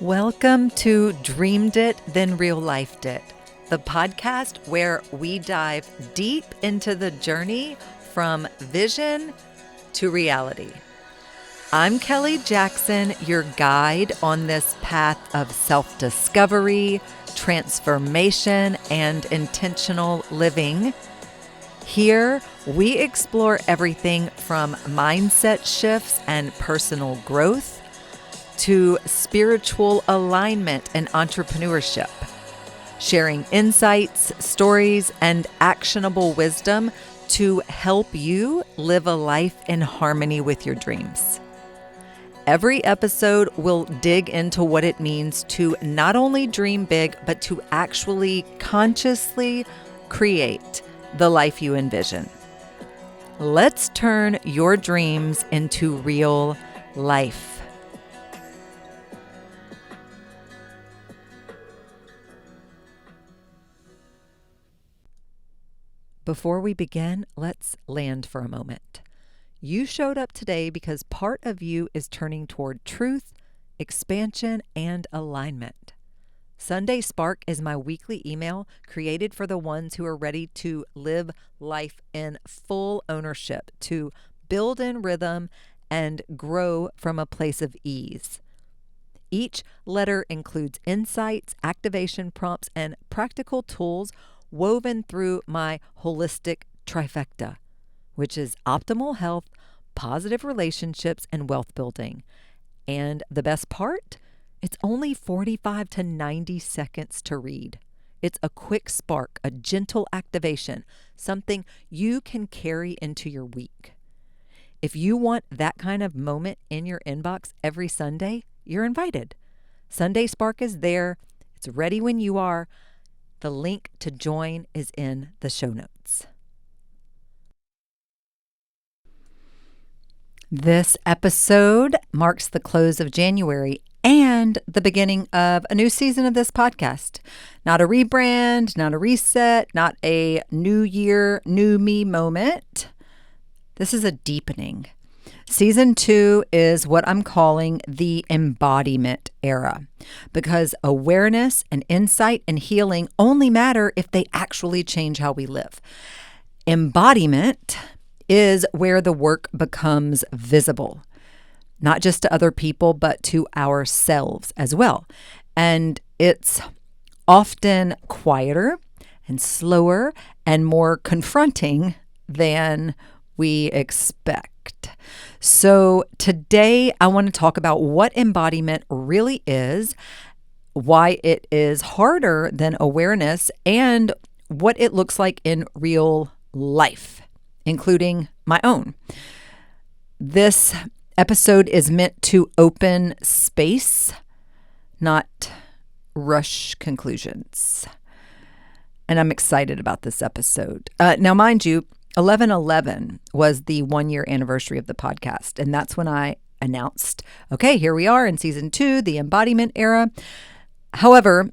Welcome to Dreamed It, Then Real Lifed It, the podcast where we dive deep into the journey from vision to reality. I'm Kelly Jackson, your guide on this path of self-discovery, transformation, and intentional living. Here, we explore everything from mindset shifts and personal growth to spiritual alignment and entrepreneurship, sharing insights, stories, and actionable wisdom to help you live a life in harmony with your dreams. Every episode will dig into what it means to not only dream big, but to actually consciously create the life you envision. Let's turn your dreams into real life. Before we begin, let's land for a moment. You showed up today because part of you is turning toward truth, expansion, and alignment. Sunday Spark is my weekly email created for the ones who are ready to live life in full ownership, to build in rhythm and grow from a place of ease. Each letter includes insights, activation prompts, and practical tools woven through my holistic trifecta, which is optimal health, positive relationships, and wealth building. And the best part? It's only 45 to 90 seconds to read. It's a quick spark, a gentle activation, something you can carry into your week. If you want that kind of moment in your inbox every Sunday, you're invited. Sunday Spark is there. It's ready when you are. The link to join is in the show notes. This episode marks the close of January and the beginning of a new season of this podcast. Not a rebrand, not a reset, not a new year, new me moment. This is a deepening. Season 2 is what I'm calling the embodiment era, because awareness and insight and healing only matter if they actually change how we live. Embodiment is where the work becomes visible, not just to other people, but to ourselves as well. And it's often quieter and slower and more confronting than we expect. So today I want to talk about what embodiment really is, why it is harder than awareness, and what it looks like in real life, including my own. This episode is meant to open space, not rush conclusions. And I'm excited about this episode. Now, mind you, 11/11 was the 1-year anniversary of the podcast. And that's when I announced, okay, here we are in season 2, the embodiment era. However,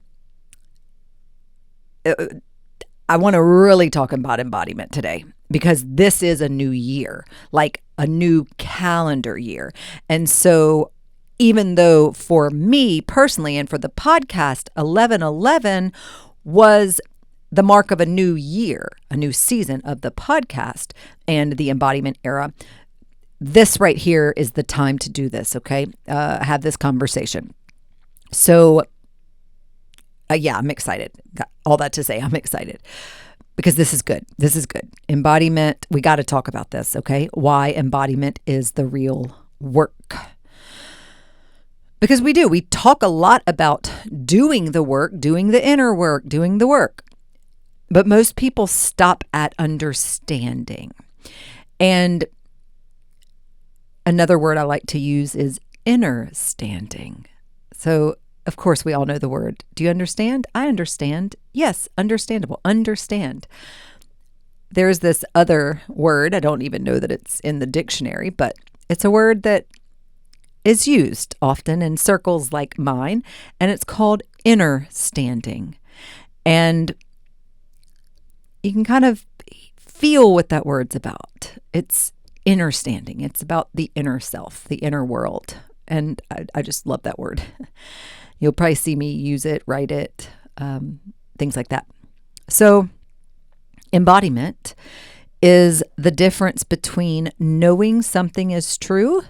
I want to really talk about embodiment today because this is a new year, like a new calendar year. And so even though for me personally and for the podcast, 11/11 was the mark of a new year, a new season of the podcast and the embodiment era, this right here is the time to do this, okay? Have this conversation. So, yeah, I'm excited. Got all that to say, I'm excited because this is good. This is good. Embodiment, we got to talk about this, okay? Why embodiment is the real work. Because we do. We talk a lot about doing the work, doing the inner work, doing the work. But most people stop at understanding. And another word I like to use is inner standing. So, of course, we all know the word. Do you understand? I understand. Yes, understandable. Understand. There's this other word. I don't even know that it's in the dictionary, but it's a word that is used often in circles like mine, and it's called inner standing. And you can kind of feel what that word's about. It's inner standing. It's about the inner self, the inner world. And I just love that word. You'll probably see me use it, write it, things like that. So embodiment is the difference between knowing something is true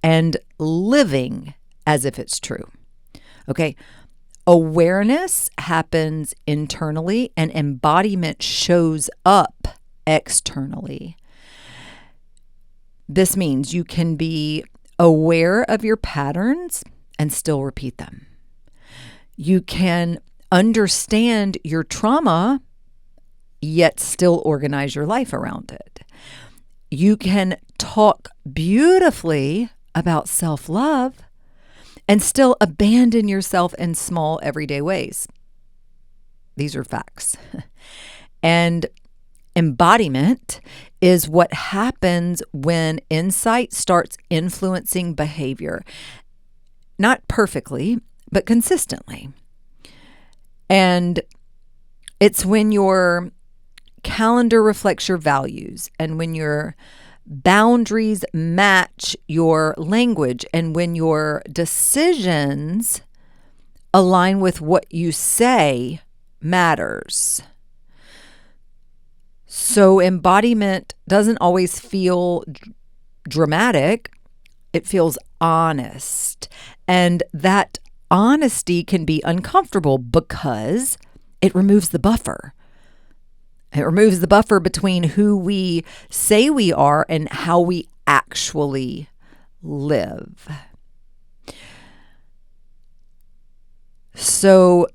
and living as if it's true. Okay. Awareness happens internally and embodiment shows up externally. This means you can be aware of your patterns and still repeat them. You can understand your trauma, yet still organize your life around it. You can talk beautifully about self-love and still abandon yourself in small everyday ways. These are facts. And embodiment is what happens when insight starts influencing behavior. Not perfectly, but consistently. And it's when your calendar reflects your values, and when your boundaries match your language, and when your decisions align with what you say matters. So embodiment doesn't always feel dramatic. It feels honest. And that honesty can be uncomfortable because it removes the buffer. It removes the buffer between who we say we are and how we actually live. So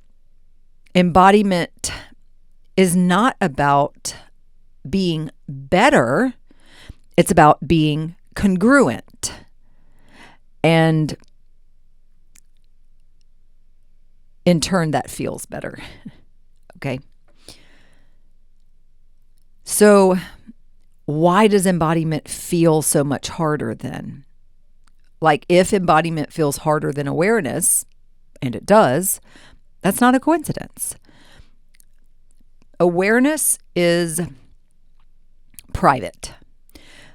embodiment is not about being better. It's about being congruent. And in turn, that feels better. Okay. So why does embodiment feel so much harder then? Like, if embodiment feels harder than awareness, and it does, that's not a coincidence. Awareness is private.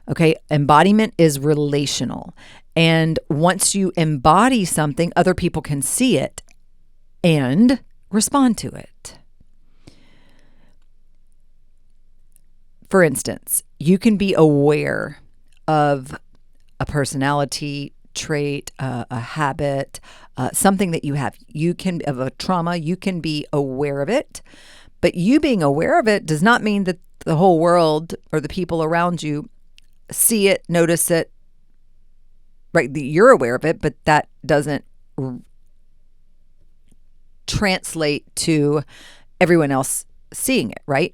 Okay, embodiment is relational. And once you embody something, other people can see it and respond to it. For instance, you can be aware of a personality trait, a habit, something that you have. You can, of a trauma, you can be aware of it. But you being aware of it does not mean that the whole world or the people around you see it, notice it, right? You're aware of it, but that doesn't translate to everyone else seeing it, right?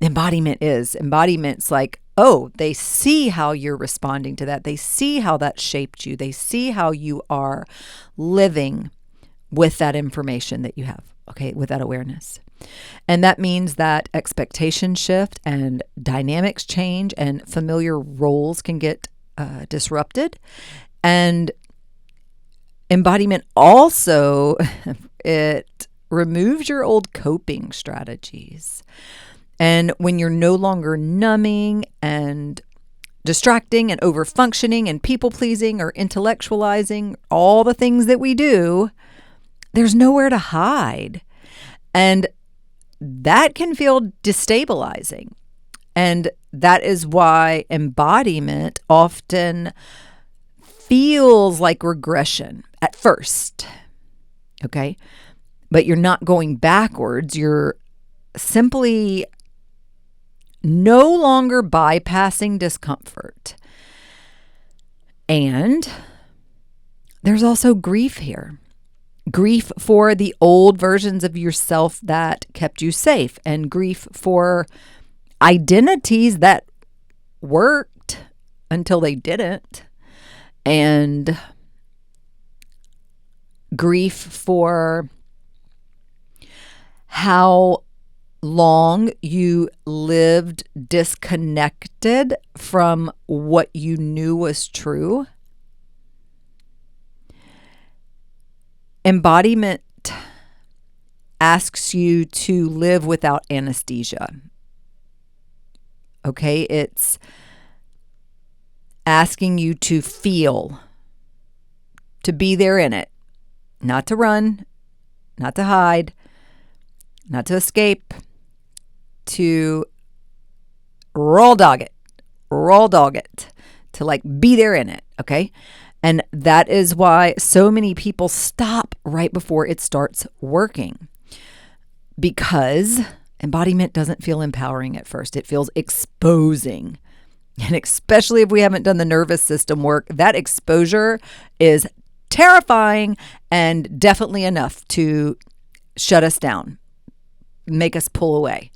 Embodiment's like, oh, they see how you're responding to that. They see how that shaped you. They see how you are living with that information that you have, okay, with that awareness. And that means that expectations shift and dynamics change and familiar roles can get disrupted. And embodiment also, it removes your old coping strategies. And when you're no longer numbing and distracting and over-functioning and people-pleasing or intellectualizing, all the things that we do, there's nowhere to hide. And that can feel destabilizing. And that is why embodiment often feels like regression at first. Okay? But you're not going backwards. You're simply no longer bypassing discomfort. And there's also grief here. Grief for the old versions of yourself that kept you safe, and grief for identities that worked until they didn't, and grief for how long you lived disconnected from what you knew was true. Embodiment asks you to live without anesthesia. Okay, it's asking you to feel to be there in it, not to run, not to hide, not to escape, to raw dog it, to like be there in it, okay? And that is why so many people stop right before it starts working, because embodiment doesn't feel empowering at first. It feels exposing. And especially if we haven't done the nervous system work, that exposure is terrifying and definitely enough to shut us down, make us pull away.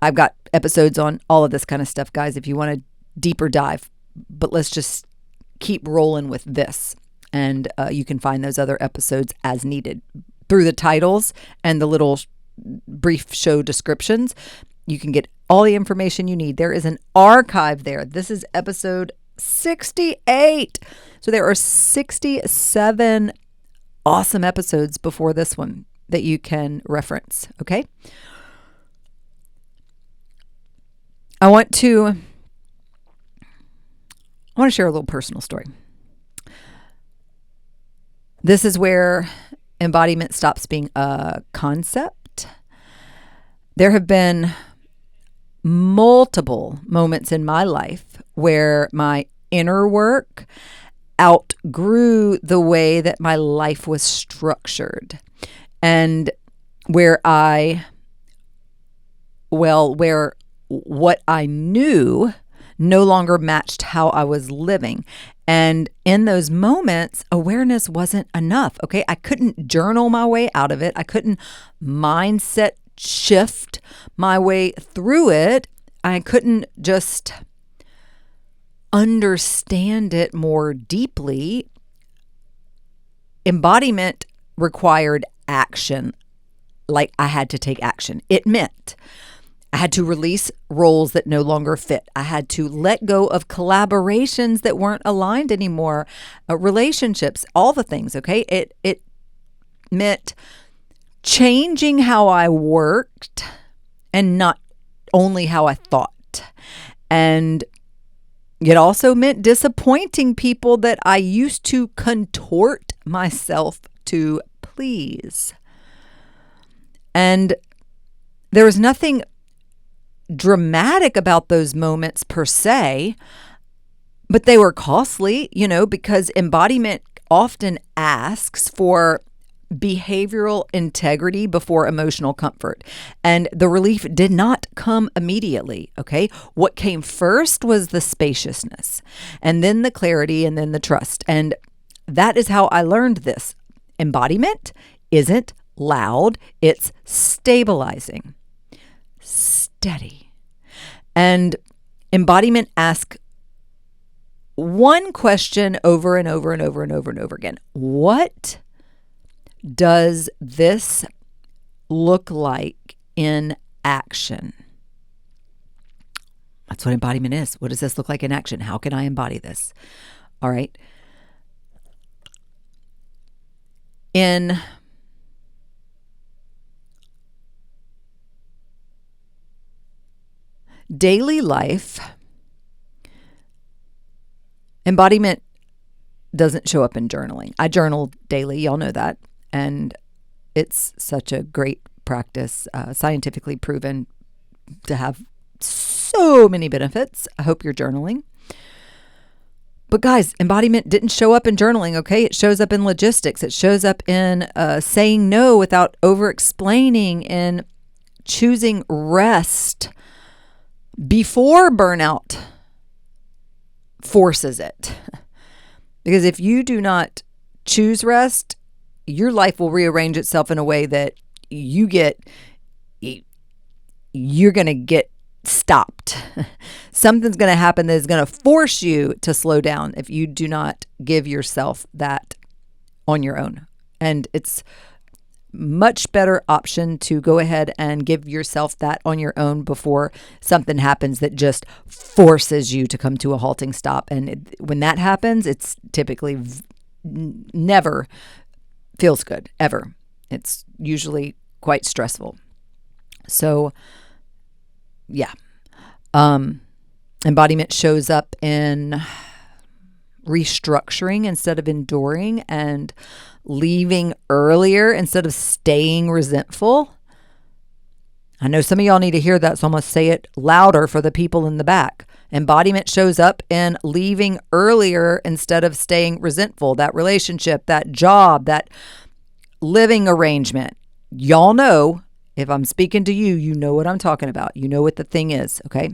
I've got episodes on all of this kind of stuff, guys, if you want a deeper dive. But let's just keep rolling with this. And you can find those other episodes as needed through the titles and the little brief show descriptions. You can get all the information you need. There is an archive there. This is episode 68. So there are 67 awesome episodes before this one that you can reference. Okay. I want to share a little personal story. This is where embodiment stops being a concept. There have been multiple moments in my life where my inner work outgrew the way that my life was structured, and where what I knew no longer matched how I was living. And in those moments, awareness wasn't enough. Okay. I couldn't journal my way out of it. I couldn't mindset shift my way through it. I couldn't just understand it more deeply. Embodiment required action. Like I had to take action. It meant I had to release roles that no longer fit. I had to let go of collaborations that weren't aligned anymore, relationships, all the things, okay? It meant changing how I worked and not only how I thought. And it also meant disappointing people that I used to contort myself to please. And there was nothing dramatic about those moments per se, but they were costly, because embodiment often asks for behavioral integrity before emotional comfort. And the relief did not come immediately, okay? What came first was the spaciousness, and then the clarity, and then the trust. And that is how I learned this. Embodiment isn't loud, it's stabilizing. Steady. And embodiment asks one question over and over and over and over and over again. What does this look like in action? That's what embodiment is. What does this look like in action? How can I embody this? All right. In daily life, embodiment doesn't show up in journaling. I journal daily. Y'all know that. And it's such a great practice, scientifically proven to have so many benefits. I hope you're journaling. But guys, embodiment didn't show up in journaling, okay? It shows up in logistics. It shows up in saying no without over-explaining, in choosing rest before burnout forces it. Because if you do not choose rest, your life will rearrange itself in a way that you're going to get stopped. Something's going to happen that is going to force you to slow down if you do not give yourself that on your own. And it's much better option to go ahead and give yourself that on your own before something happens that just forces you to come to a halting stop. And when that happens, it's typically never feels good, ever. It's usually quite stressful. So, yeah. Embodiment shows up in restructuring instead of enduring, and leaving earlier instead of staying resentful. I know some of y'all need to hear that, so I'm going to say it louder for the people in the back. Embodiment shows up in leaving earlier instead of staying resentful. That relationship, that job, that living arrangement. Y'all know, if I'm speaking to you, you know what I'm talking about. You know what the thing is, okay?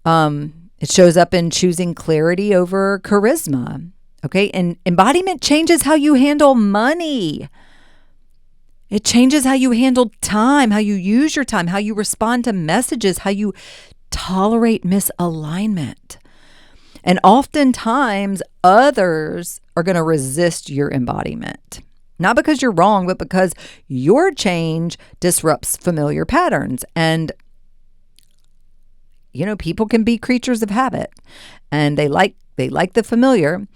It shows up in choosing clarity over charisma, okay? And embodiment changes how you handle money. It changes how you handle time, how you use your time, how you respond to messages, how you tolerate misalignment. And oftentimes others are going to resist your embodiment. Not because you're wrong, but because your change disrupts familiar patterns. And, you know, people can be creatures of habit, and they like the familiar.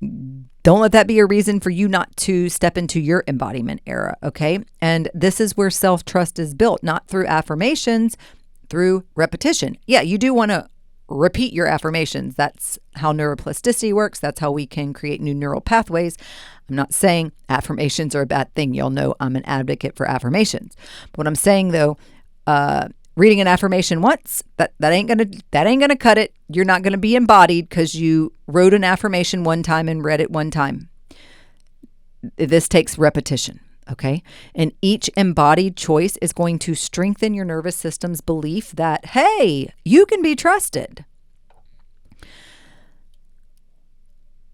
Don't let that be a reason for you not to step into your embodiment era, okay? And this is where self-trust is built, not through affirmations, through repetition. Yeah, you do want to repeat your affirmations. That's how neuroplasticity works. That's how we can create new neural pathways. I'm not saying affirmations are a bad thing. Y'all know I'm an advocate for affirmations. But what I'm saying though, reading an affirmation once, that ain't gonna cut it. You're not gonna be embodied because you wrote an affirmation one time and read it one time. This takes repetition, okay? And each embodied choice is going to strengthen your nervous system's belief that, hey, you can be trusted.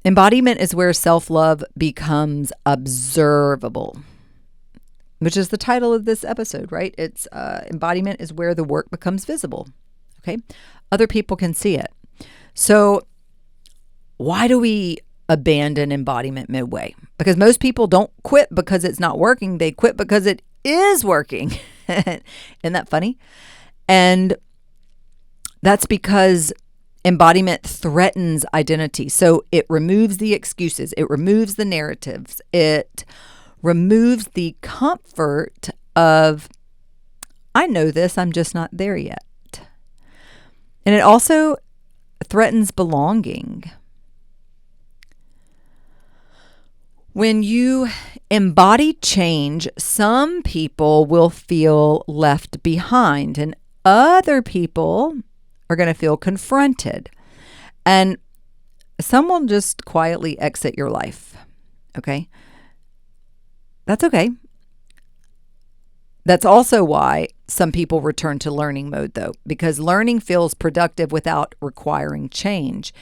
Embodiment is where self-love becomes observable, which is the title of this episode, right? It's embodiment is where the work becomes visible, okay? Other people can see it. So why do we abandon embodiment midway? Because most people don't quit because it's not working. They quit because it is working. Isn't that funny? And that's because embodiment threatens identity. So it removes the excuses. It removes the narratives. It removes the comfort of, I know this, I'm just not there yet. And it also threatens belonging. When you embody change, some people will feel left behind, and other people are going to feel confronted. And some will just quietly exit your life. Okay? That's okay. That's also why some people return to learning mode, though, because learning feels productive without requiring change.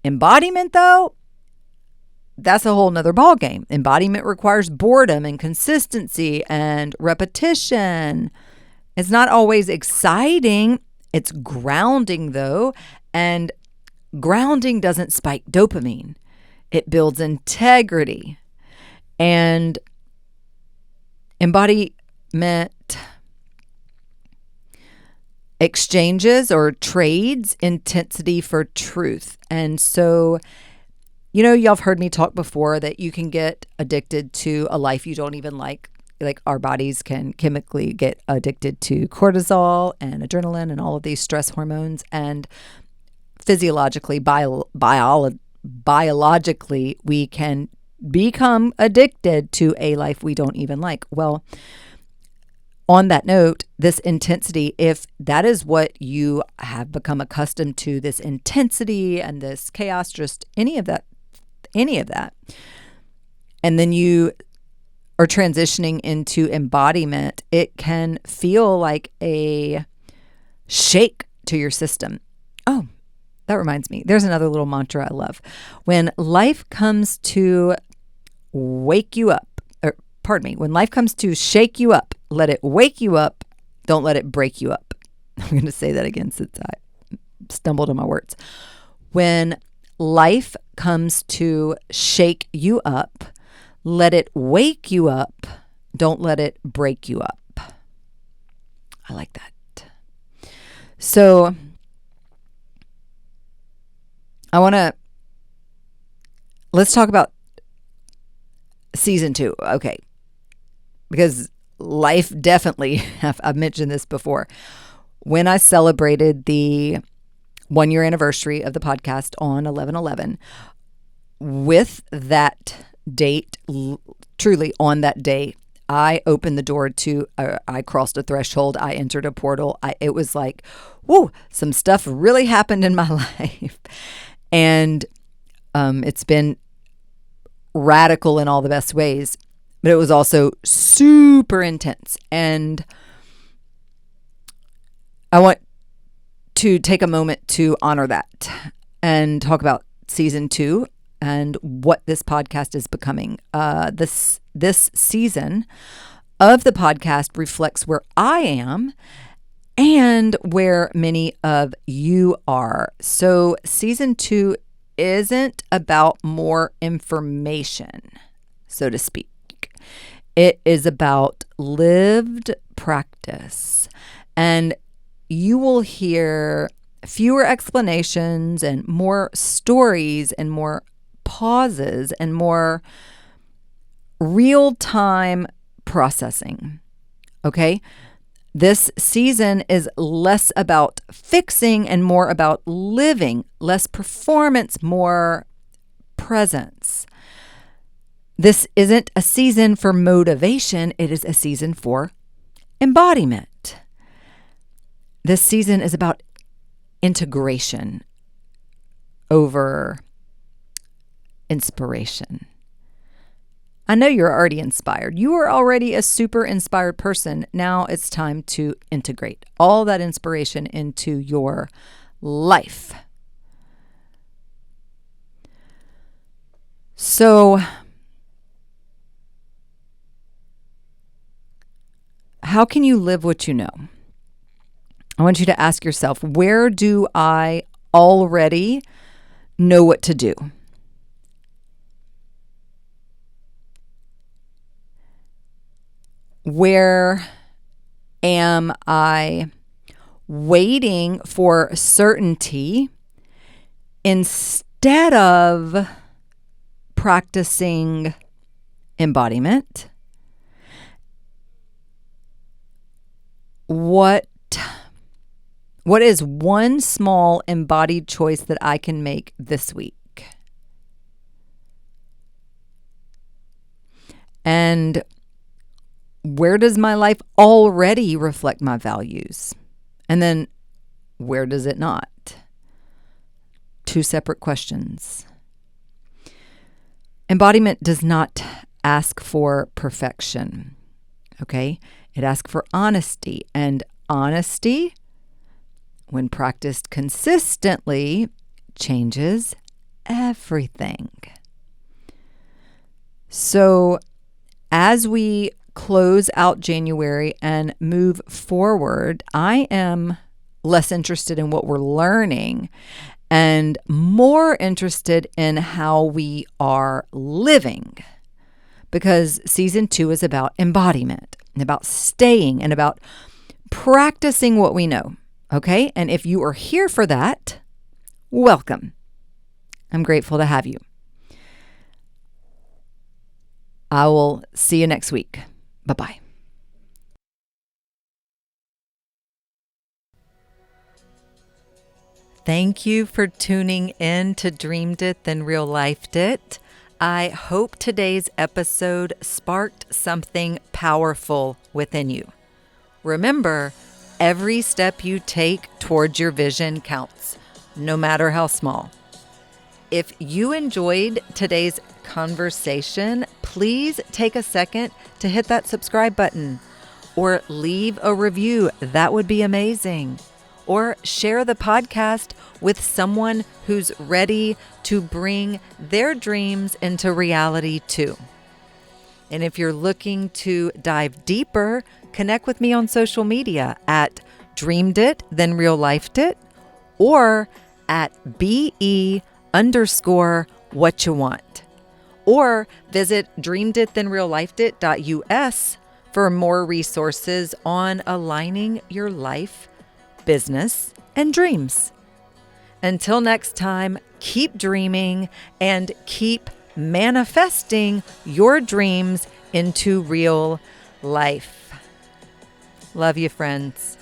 Embodiment, though, that's a whole nother ballgame. Embodiment requires boredom and consistency and repetition. It's not always exciting. It's grounding, though, and grounding doesn't spike dopamine. It builds integrity. And embodiment exchanges or trades intensity for truth. And so, you know, y'all have heard me talk before that you can get addicted to a life you don't even like. Like our bodies can chemically get addicted to cortisol and adrenaline and all of these stress hormones. And physiologically, biologically, we can become addicted to a life we don't even like. Well, on that note, this intensity, if that is what you have become accustomed to, this intensity and this chaos, just any of that, and then you are transitioning into embodiment, it can feel like a shake to your system. Oh, that reminds me. There's another little mantra I love. When life comes to wake you up, when life comes to shake you up, let it wake you up. Don't let it break you up. I'm going to say that again since I stumbled on my words. When life comes to shake you up, let it wake you up. Don't let it break you up. I like that. So let's talk about season 2. Okay. Because life definitely, I've mentioned this before. When I celebrated the 1 year anniversary of the podcast on 11/11. With that date, truly on that day, I opened the door to, I crossed a threshold. I entered a portal. It was like, whoa, some stuff really happened in my life. And it's been radical in all the best ways, but it was also super intense. And I want to take a moment to honor that and talk about season 2 and what this podcast is becoming. This season of the podcast reflects where I am and where many of you are. So season 2 isn't about more information, so to speak. It is about lived practice. And you will hear fewer explanations and more stories and more pauses and more real-time processing. Okay? This season is less about fixing and more about living, less performance, more presence. This isn't a season for motivation, it is a season for embodiment. This season is about integration over inspiration. I know you're already inspired. You are already a super inspired person. Now it's time to integrate all that inspiration into your life. So, how can you live what you know? I want you to ask yourself, where do I already know what to do? Where am I waiting for certainty instead of practicing embodiment? What is one small embodied choice that I can make this week? And where does my life already reflect my values? And then where does it not? Two separate questions. Embodiment does not ask for perfection. Okay? It asks for honesty. And honesty, when practiced consistently, changes everything. So as we close out January and move forward, I am less interested in what we're learning and more interested in how we are living, because season 2 is about embodiment and about staying and about practicing what we know. Okay? And if you are here for that, welcome. I'm grateful to have you. I will see you next week. Bye-bye. Thank you for tuning in to Dreamed It, Then Real Lifed It. I hope today's episode sparked something powerful within you. Remember, every step you take towards your vision counts, no matter how small. If you enjoyed today's conversation, please take a second to hit that subscribe button or leave a review. That would be amazing. Or share the podcast with someone who's ready to bring their dreams into reality too. And if you're looking to dive deeper, connect with me on social media at Dreamed It, Then Real Lifed It, or at BE_what you want. Or visit dreameditthenreallifedit.us for more resources on aligning your life, business, and dreams. Until next time, keep dreaming and keep manifesting your dreams into real life. Love you, friends.